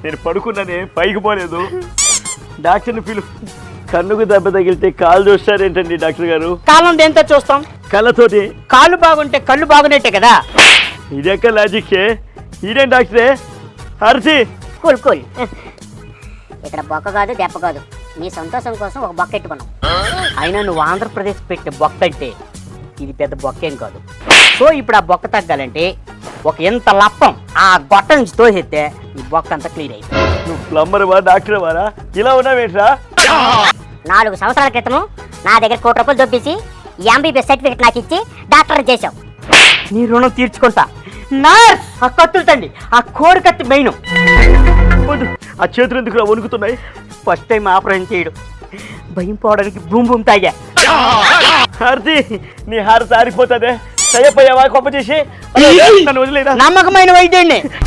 నేను పడుకున్నానే పైకి పోలేదు. డాక్టర్ని పిలు. కన్నుకు దెబ్బ తగిలితే కాలు చూస్తారేంటండి డాక్టర్ గారు? కాలం దేంతో చూస్తాం? కళ్ళతోటి. కాళ్ళు బాగుంటే కళ్ళు బాగునేట్టే కదా. ఇదెక్క లాజిక్కే. ఇదేం డాక్టరే అరిసి కూల్ కూల్. ఇక్కడ బొక్క కాదు దెబ్బ కాదు, నీ సంతోషం కోసం ఒక బొక్క ఎట్టుకున్నాం. అయినా నువ్వు ఆంధ్రప్రదేశ్ పెట్టే బొక్క అంటే ఇది పెద్ద బొక్కేం కాదు. సో ఇప్పుడు ఆ బొక్క తగ్గాలంటే ఒక ఎంత లప్పం ఆ గొట్ట నుంచి తోసేస్తే ఈ బొక్క అంతా క్లీన్ అయిపోయింది. నువ్వు ప్లంబర్ వా డాక్టర్ వారా? ఇలా ఉన్నావేంట్రా? 4 సంవత్సరాల క్రితం నా దగ్గర ₹1 కోటి దొబ్బేసి ఎంబీబీఎస్ సర్టిఫికెట్ నాకు ఇచ్చి డాక్టర్ చేశావు. నీ రుణం తీర్చుకుంటా. నర్స్ ఆ కత్తులు తండి, ఆ కోడి కత్తి మెయిన్. ఆ చేతులు ఎందుకు వణుకుతున్నాయి? ఫస్ట్ టైం ఆపరేషన్ చేయడం, భయం పోవడానికి భూమి భూమి తాగా. హారతి నీ హారతి ఆరిపోతుందే. సయ్యపోయావా? కొప్ప చేసి నన్ను వదిలేదా? నమ్మకమైన వైద్యుడిని